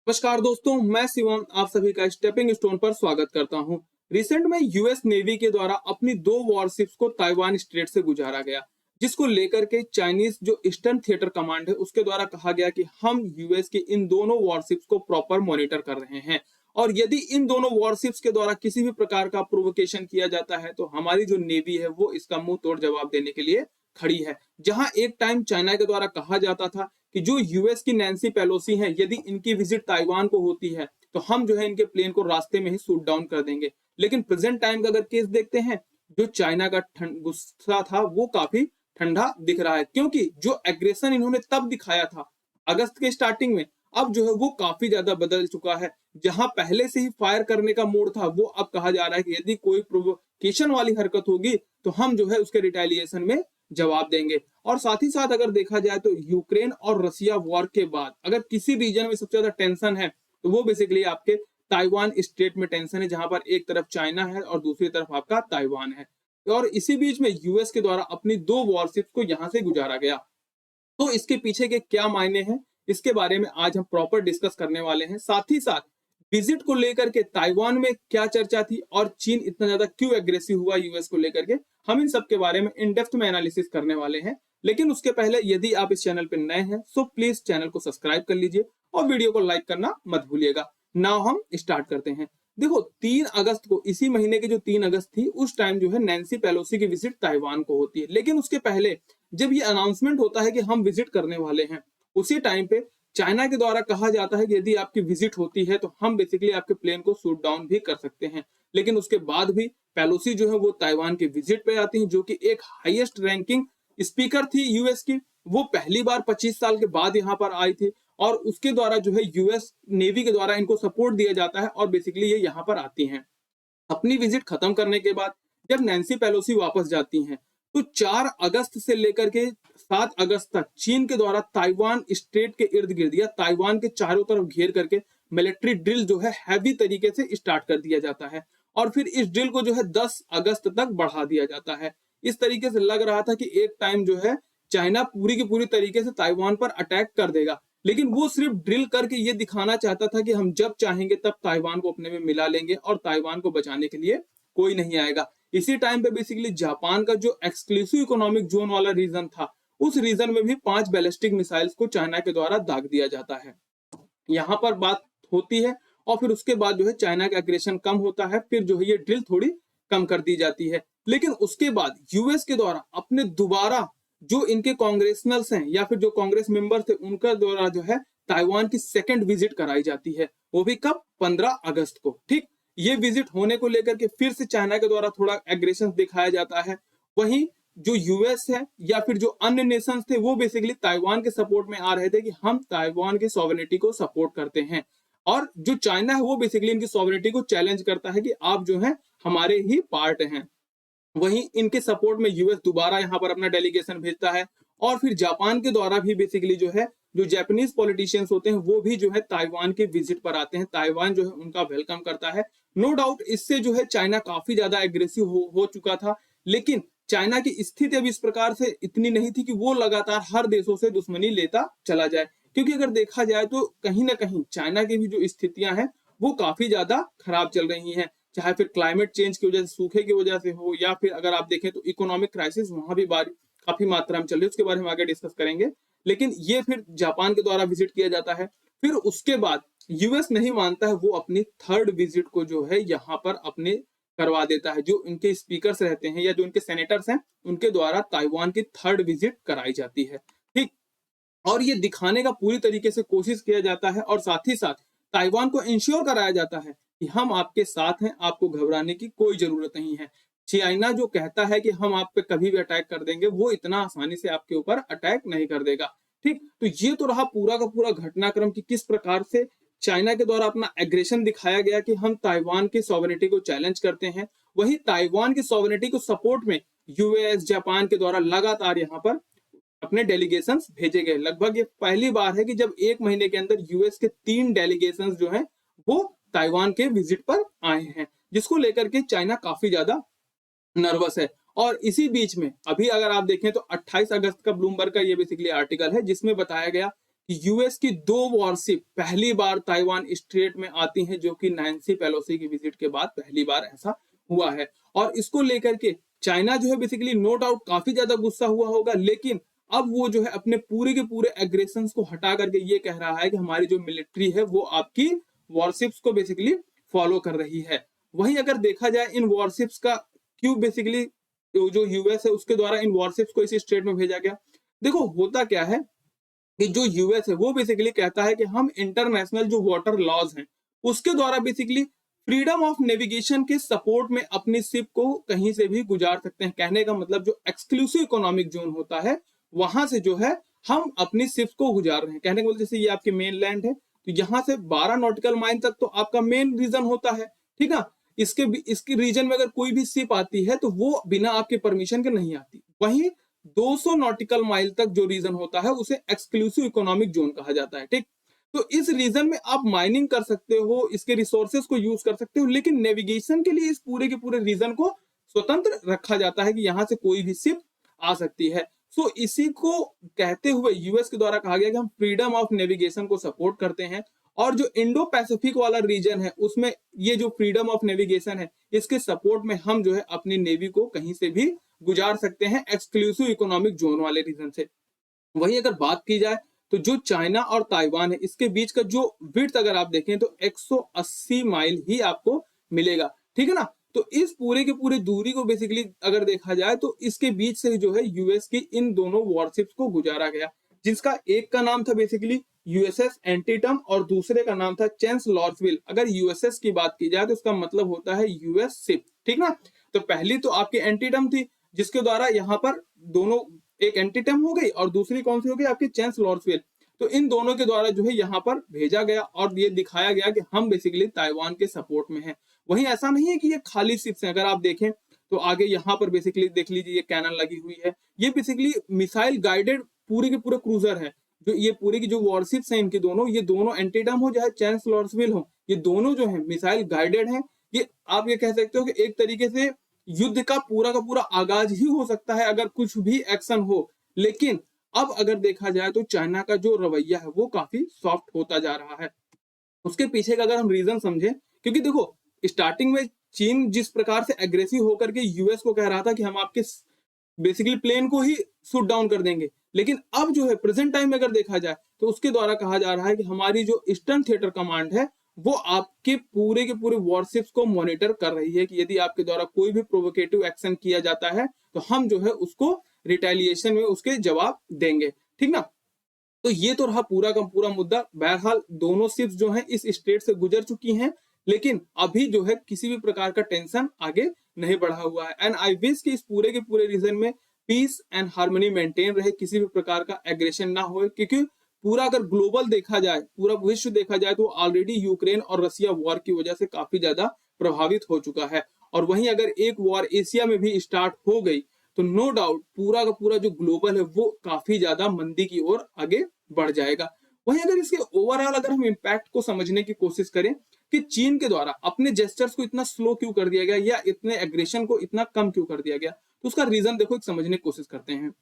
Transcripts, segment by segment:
नमस्कार दोस्तों, मैं शिवम आप सभी का स्टेपिंग स्टोन पर स्वागत करता हूं। रिसेंट में यूएस नेवी के द्वारा अपनी दो वॉरशिप्स को ताइवान स्ट्रेट से गुजारा गया, जिसको लेकर के चाइनीज जो ईस्टर्न थिएटर कमांड है उसके द्वारा कहा गया कि हम यूएस के इन दोनों वॉरशिप्स को प्रॉपर मॉनिटर कर रहे हैं और यदि इन दोनों वॉरशिप्स के द्वारा किसी भी प्रकार का प्रोवोकेशन किया जाता है तो हमारी जो नेवी है वो इसका मुंह तोड़ जवाब देने के लिए खड़ी है। जहां एक टाइम चाइना के द्वारा कहा जाता था कि जो यूएस की नैन्सी पेलोसी हैं, यदि इनकी विजिट ताइवान को होती है तो हम जो है इनके प्लेन को रास्ते में ही शूट डाउन कर देंगे। लेकिन प्रेजेंट टाइम का अगर केस देखते हैं, जो चाइना का गुस्सा था वो काफी ठंडा दिख रहा है, क्योंकि जो एग्रेशन इन्होंने तब दिखाया था अगस्त के स्टार्टिंग में, अब जो है वो काफी ज्यादा बदल चुका है। जहां पहले से ही फायर करने का मोड था, वो अब कहा जा रहा है कि यदि कोई प्रोवोकेशन वाली हरकत होगी तो हम जो है उसके रिटेलिएशन में जवाब देंगे। और साथ ही साथ अगर देखा जाए तो यूक्रेन और रसिया वॉर के बाद अगर किसी रीजन में सबसे ज्यादा टेंशन है तो वो बेसिकली आपके ताइवान स्टेट में टेंशन है, जहां पर एक तरफ चाइना है और दूसरी तरफ आपका ताइवान है। और इसी बीच में यूएस के द्वारा अपनी दो वॉरशिप्स को यहां से गुजारा गया। तो इसके पीछे के क्या मायने हैं, इसके बारे में आज हम प्रॉपर डिस्कस करने वाले हैं। साथ ही साथ विजिट को लेकर के ताइवान में क्या चर्चा थी और चीन इतना ज्यादा क्यों एग्रेसिव हुआ यूएस को लेकर के, हम इन सब के बारे में इन डेप्थ में एनालिसिस करने वाले हैं। लेकिन उसके पहले यदि आप इस चैनल पर नए हैं सो प्लीज चैनल को सब्सक्राइब कर लीजिए और वीडियो को लाइक करना मत भूलिएगा। नाउ हम स्टार्ट करते हैं। देखो, 3 अगस्त को, इसी महीने की जो 3 अगस्त थी, उस टाइम जो है नैन्सी पेलोसी की विजिट ताइवान को होती है। लेकिन उसके पहले जब ये अनाउंसमेंट होता है कि हम विजिट करने वाले हैं, उसी टाइम पे चाइना के द्वारा कहा जाता है कि यदि आपकी विजिट होती है तो हम बेसिकली आपके प्लेन को शूट डाउन भी कर सकते हैं। लेकिन उसके बाद भी पेलोसी जो है वो ताइवान की विजिट पे आती हैं, जो कि एक हाईएस्ट रैंकिंग स्पीकर थी यूएस की। वो पहली बार 25 साल के बाद यहाँ पर आई थी और उसके द्वारा जो है यूएस नेवी के द्वारा इनको सपोर्ट दिया जाता है और बेसिकली ये यहाँ पर आती हैं। अपनी विजिट खत्म करने के बाद जब नैन्सी पेलोसी वापस जाती हैं तो 4 अगस्त से लेकर के 7 अगस्त तक चीन के द्वारा ताइवान स्ट्रेट के इर्द गिर्द या ताइवान के चारों तरफ घेर करके मिलिट्री ड्रिल जो है हैवी तरीके से स्टार्ट कर दिया जाता है और फिर इस ड्रिल को जो है 10 अगस्त तक बढ़ा दिया जाता है। इस तरीके से लग रहा था कि एक टाइम जो है चाइना पूरी की पूरी तरीके से ताइवान पर अटैक कर देगा, लेकिन वो सिर्फ ड्रिल करके ये दिखाना चाहता था कि हम जब चाहेंगे तब ताइवान को अपने में मिला लेंगे और ताइवान को बचाने के लिए कोई नहीं आएगा। इसी टाइम पे बेसिकली जापान का जो एक्सक्लूसिव इकोनॉमिक जोन वाला रीजन था, उस रीजन में भी 5 बैलिस्टिक मिसाइल्स को चाइना के द्वारा दाग दिया जाता है। यहाँ पर बात होती है और फिर उसके बाद जो है चाइना का एग्रेशन कम होता है, फिर जो है ये ड्रिल थोड़ी कम कर दी जाती है। लेकिन उसके बाद यूएस के द्वारा अपने दोबारा जो इनके कांग्रेसनल्स हैं या फिर जो कांग्रेस मेंबर थे उनका द्वारा जो है ताइवान की सेकंड विजिट कराई जाती है, वो भी कब, 15 अगस्त को। ठीक, ये विजिट होने को लेकर के फिर से चाइना के द्वारा थोड़ा एग्रेशन दिखाया जाता है। वहीं जो यूएस है या फिर जो अन्य नेशंस थे वो बेसिकली ताइवान के सपोर्ट में आ रहे थे कि हम ताइवान की सॉवरेनिटी को सपोर्ट करते हैं, और जो चाइना है वो बेसिकली इनकी सॉवरेनिटी को चैलेंज करता है कि आप जो है हमारे ही पार्ट हैं। वहीं इनके सपोर्ट में यूएस दोबारा यहाँ पर अपना डेलीगेशन भेजता है और फिर जापान के द्वारा भी बेसिकली जो है जो जापानीज पॉलिटिशियंस होते हैं वो भी जो है ताइवान के विजिट पर आते हैं। ताइवान जो है उनका वेलकम करता है। नो डाउट इससे जो है चाइना काफी ज्यादा एग्रेसिव हो चुका था, लेकिन चाइना की स्थिति अब इस प्रकार से इतनी नहीं थी कि वो लगातार हर देशों से दुश्मनी लेता चला जाए, क्योंकि अगर देखा जाए तो कहीं ना कहीं चाइना की भी जो स्थितियां हैं वो काफी ज्यादा खराब चल रही हैं, चाहे फिर क्लाइमेट चेंज की वजह से, सूखे की वजह से हो, या फिर अगर आप देखें तो इकोनॉमिक क्राइसिस वहां भी काफी मात्रा में चल रही है, उसके बारे में आगे डिस्कस करेंगे। लेकिन ये फिर जापान के द्वारा विजिट किया जाता है। फिर उसके बाद यूएस नहीं मानता है, वो अपनी थर्ड विजिट को जो है यहाँ पर अपने करवा देता है। जो इनके स्पीकर्स रहते हैं या जो इनके सेनेटर्स हैं उनके द्वारा ताइवान की थर्ड विजिट कराई जाती है। ठीक, और ये दिखाने का पूरी तरीके से कोशिश किया जाता है और साथ ही साथ ताइवान को इंश्योर कराया जाता है कि हम आपके साथ हैं, आपको घबराने की कोई जरूरत नहीं है। चाइना जो कहता है कि हम आप पे कभी भी अटैक कर देंगे, वो इतना आसानी से आपके ऊपर अटैक नहीं कर देगा। ठीक, तो ये तो रहा पूरा का पूरा घटनाक्रम कि किस प्रकार से चाइना के द्वारा अपना एग्रेशन दिखाया गया कि हम ताइवान की सॉवरेनिटी को चैलेंज करते हैं। वहीं ताइवान की सॉवरेनिटी को सपोर्ट में यूएस जापान के द्वारा लगातार यहाँ पर अपने डेलीगेशंस भेजे गए। लगभग ये पहली बार है कि जब एक महीने के अंदर यूएस के 3 डेलीगेशंस जो हैं वो ताइवान के विजिट पर आए हैं, जिसको लेकर के चाइना काफी ज्यादा नर्वस है। और इसी बीच में अभी अगर आप देखें तो 28 अगस्त का ब्लूमबर्ग का ये बेसिकली आर्टिकल है जिसमें बताया गया कि यूएस की 2 वॉरशिप पहली बार ताइवान स्ट्रेट में आती हैं, जो कि नैन्सी पेलोसी की विजिट के बाद पहली बार ऐसा हुआ है। और इसको लेकर के चाइना जो है बेसिकली नो डाउट काफी ज्यादा गुस्सा हुआ होगा, लेकिन अब वो जो है अपने पूरे के पूरे एग्रेशन को हटा करके ये कह रहा है कि हमारी जो मिलिट्री है वो आपकी वॉरशिप्स को बेसिकली फॉलो कर रही है। वहीं अगर देखा जाए इन वॉरशिप्स का क्यों बेसिकली जो यूएस है उसके द्वारा इन वॉरशिप्स को इस स्टेट में भेजा गया, देखो होता क्या है कि जो यूएस है वो बेसिकली कहता है कि हम इंटरनेशनल जो वाटर लॉज हैं उसके द्वारा बेसिकली फ्रीडम ऑफ नेविगेशन के सपोर्ट में अपनी शिप को कहीं से भी गुजार सकते हैं। कहने का मतलब जो एक्सक्लूसिव इकोनॉमिक जोन होता है वहां से जो है हम अपनी शिप्स को गुजार रहे हैं। कहने का मतलब जैसे ये आपके मेन लैंड है तो यहाँ से 12 नॉटिकल माइल तक तो आपका मेन रीजन होता है, ठीक है। इसके रीजन में अगर कोई भी शिप आती है तो वो बिना आपके परमिशन के नहीं आती। वहीं 200 नॉटिकल माइल तक जो रीजन होता है उसे एक्सक्लूसिव इकोनॉमिक जोन कहा जाता है, ठीक। तो इस रीजन में आप माइनिंग कर सकते हो, इसके रिसोर्सेज को यूज कर सकते हो, लेकिन नेविगेशन के लिए इस पूरे के पूरे रीजन को स्वतंत्र रखा जाता है कि यहाँ से कोई भी शिप आ सकती है। सो इसी को कहते हुए यूएस के द्वारा कहा गया कि हम फ्रीडम ऑफ नेविगेशन को सपोर्ट करते हैं और जो इंडो पैसिफिक वाला रीजन है उसमें ये जो फ्रीडम ऑफ नेविगेशन है इसके सपोर्ट में हम जो है अपनी नेवी को कहीं से भी गुजार सकते हैं एक्सक्लूसिव इकोनॉमिक जोन वाले रीजन से। वहीं अगर बात की जाए तो जो चाइना और ताइवान है इसके बीच का जो विड्थ अगर आप देखें तो 180 माइल ही आपको मिलेगा, ठीक है ना। तो इस पूरे के पूरे दूरी को बेसिकली अगर देखा जाए तो इसके बीच से जो है यूएस की इन दोनों वॉरशिप्स को गुजारा गया, जिसका एक का नाम था बेसिकली यूएसएस एंटीटम और दूसरे का नाम था चांसलॉर्सविल। अगर यूएसएस की बात की जाए तो इसका मतलब होता है यूएस शिप, ठीक ना। तो पहली तो आपकी एंटीटम थी जिसके द्वारा यहाँ पर दोनों एक एंटीटम हो गई और दूसरी कौन सी हो गई आपकी चांसलॉर्सविल। तो इन दोनों के द्वारा जो है यहाँ पर भेजा गया और ये दिखाया गया कि हम बेसिकली ताइवान के सपोर्ट में हैं। वहीं ऐसा नहीं है कि ये खाली शिप्स हैं, अगर आप देखें तो आगे यहाँ पर बेसिकली देख लीजिए ये कैनन लगी हुई है, ये बेसिकली मिसाइल गाइडेड पूरे के पूरे क्रूजर है। जो ये पूरे की जो वॉरशिप्स हैं इनकी दोनों, ये दोनों एंटीटम हो चाहे चांसलॉर्सविल हो, ये दोनों जो है मिसाइल गाइडेड हैं। ये आप ये कह सकते हो कि एक तरीके से युद्ध का पूरा आगाज ही हो सकता है अगर कुछ भी एक्शन हो। लेकिन अब अगर देखा जाए तो चाइना का जो रवैया है वो काफी सॉफ्ट होता जा रहा है। उसके पीछे का अगर हम रीजन समझे, क्योंकि देखो स्टार्टिंग में चीन जिस प्रकार से एग्रेसिव होकर के यूएस को कह रहा था कि हम आपके बेसिकली प्लेन को ही शूट डाउन कर देंगे, लेकिन अब जो है प्रेजेंट टाइम में अगर देखा जाए तो उसके द्वारा कहा जा रहा है कि हमारी जो ईस्टर्न थिएटर कमांड है वो आपके पूरे के पूरे वॉरशिप्स को मॉनिटर कर रही है कि यदि आपके द्वारा कोई भी प्रोवोकेटिव एक्शन किया जाता है तो हम जो है उसको रिटेलिएशन में उसके जवाब देंगे, ठीक ना। तो ये तो रहा पूरा का पूरा मुद्दा। बहरहाल दोनों शिप्स जो हैं इस स्टेट से गुजर चुकी हैं, लेकिन अभी जो है किसी भी प्रकार का टेंशन आगे नहीं बढ़ा हुआ है। एंड आई विश कि इस पूरे के पूरे रीजन में पीस एंड हार्मनी मेंटेन रहे, किसी भी प्रकार का एग्रेशन ना हो, क्योंकि पूरा अगर ग्लोबल देखा जाए, पूरा विश्व देखा जाए तो ऑलरेडी यूक्रेन और रसिया वॉर की वजह से काफी ज्यादा प्रभावित हो चुका है। और वहीं अगर एक वॉर एशिया में भी स्टार्ट हो गई तो नो डाउट पूरा का पूरा जो ग्लोबल है वो काफी ज्यादा मंदी की ओर आगे बढ़ जाएगा। वहीं अगर इसके ओवरऑल अगर हम इम्पैक्ट को समझने की कोशिश करें कि चीन के द्वारा अपने जेस्चर्स को इतना स्लो क्यों कर दिया गया या इतने एग्रेशन को इतना कम क्यों कर दिया गया, तो उसका रीजन देखो एक समझने की कोशिश करते हैं।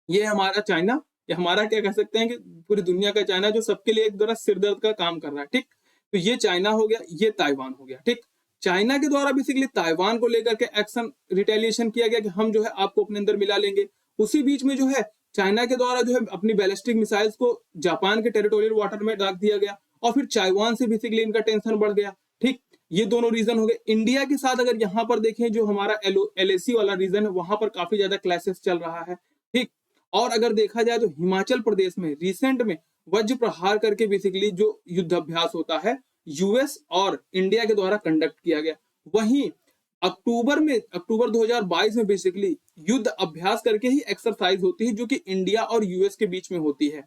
ये हमारा चाइना, ये हमारा क्या कह सकते हैं कि पूरी दुनिया का चाइना जो सबके लिए एक द्वारा सिरदर्द का काम कर रहा है, ठीक। तो ये चाइना हो गया, ये ताइवान हो गया, ठीक। चाइना के द्वारा बेसिकली ताइवान को लेकर के एक्शन रिटेलिएशन किया गया कि हम जो है आपको अपने अंदर मिला लेंगे। उसी बीच में जो है चाइना के द्वारा जो है अपनी बैलिस्टिक मिसाइल्स को जापान के टेरिटोरियल वाटर में रख दिया गया और फिर ताइवान से बेसिकली इनका टेंशन बढ़ गया, ठीक। ये दोनों रीजन हो गए। इंडिया के साथ अगर यहाँ पर देखें जो हमारा LAC वाला रीजन है वहां पर काफी ज्यादा क्लैशेस चल रहा है, ठीक। और अगर देखा जाए तो हिमाचल प्रदेश में रिसेंट में वज्र प्रहार करके बेसिकली जो युद्ध अभ्यास होता है यूएस और इंडिया के द्वारा कंडक्ट किया गया। वहीं अक्टूबर 2022 में बेसिकली युद्ध अभ्यास करके ही एक्सरसाइज होती है जो कि इंडिया और यूएस के बीच में होती है,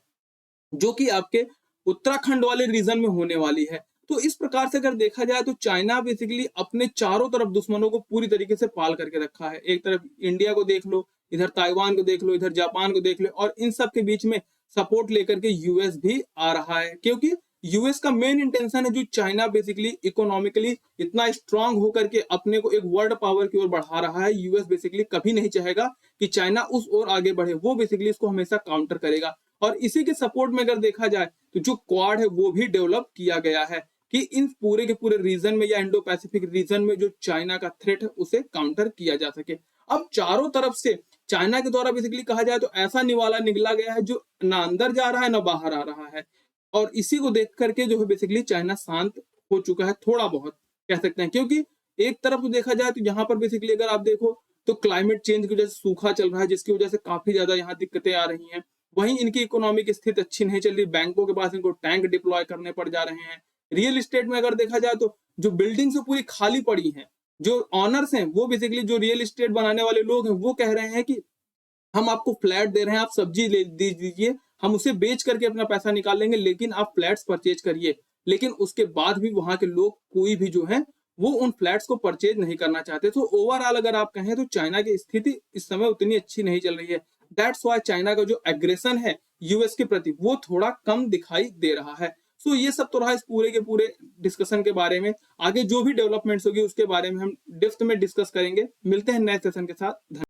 जो कि आपके उत्तराखंड वाले रीजन में होने वाली है। तो इस प्रकार से अगर देखा जाए तो चाइना बेसिकली अपने चारों तरफ दुश्मनों को पूरी तरीके से पाल करके रखा है। एक तरफ इंडिया को देख लो, इधर ताइवान को देख लो, इधर जापान को देख लो, और इन सब के बीच में सपोर्ट लेकर के यूएस भी आ रहा है, क्योंकि यूएस का मेन इंटेंशन है जो चाइना बेसिकली इकोनॉमिकली इतना स्ट्रांग होकर के अपने को एक वर्ल्ड पावर की ओर बढ़ा रहा है। यूएस बेसिकली कभी नहीं चाहेगा कि चाइना उस ओर आगे बढ़े, वो बेसिकली इसको हमेशा काउंटर करेगा। और इसी के सपोर्ट में अगर देखा जाए तो जो क्वाड है वो भी डेवलप किया गया है कि इन पूरे के पूरे रीजन में या इंडो पैसिफिक रीजन में जो चाइना का थ्रेट है उसे काउंटर किया जा सके। अब चारों तरफ से चाइना के द्वारा बेसिकली कहा जाए तो ऐसा निवाला निकला गया है जो ना अंदर जा रहा है ना बाहर आ रहा है, और इसी को देख करके जो है बेसिकली चाइना शांत हो चुका है थोड़ा बहुत कह सकते हैं। क्योंकि एक तरफ देखा जाए तो यहाँ पर बेसिकली अगर आप देखो तो क्लाइमेट चेंज की वजह से सूखा चल रहा है, जिसकी वजह से काफी ज्यादा यहाँ दिक्कतें आ रही हैं। वहीं इनकी इकोनॉमिक स्थिति अच्छी नहीं चल रही, बैंकों के पास इनको टैंक डिप्लॉय करने पड़ जा रहे हैं। रियल एस्टेट में अगर देखा जाए तो जो बिल्डिंग्स पूरी खाली पड़ी हैं, जो ऑनर्स हैं वो बेसिकली जो रियल एस्टेट बनाने वाले लोग हैं वो कह रहे हैं कि हम आपको फ्लैट दे रहे हैं, आप सब्जी ले दीजिए, हम उसे बेच करके अपना पैसा निकाल लेंगे, लेकिन आप फ्लैट्स परचेज करिए। लेकिन उसके बाद भी वहां के लोग कोई भी जो है वो उन फ्लैट्स को परचेज नहीं करना चाहते। तो ओवरऑल अगर आप कहें तो चाइना की स्थिति इस समय उतनी अच्छी नहीं चल रही है। दैट्स वाई चाइना का जो एग्रेशन है यूएस के प्रति वो थोड़ा कम दिखाई दे रहा है। सो ये सब तो रहा इस पूरे के पूरे डिस्कशन के बारे में। आगे जो भी डेवलपमेंट्स होगी उसके बारे में हम डेप्थ में डिस्कस करेंगे। मिलते हैं नए सेशन के साथ।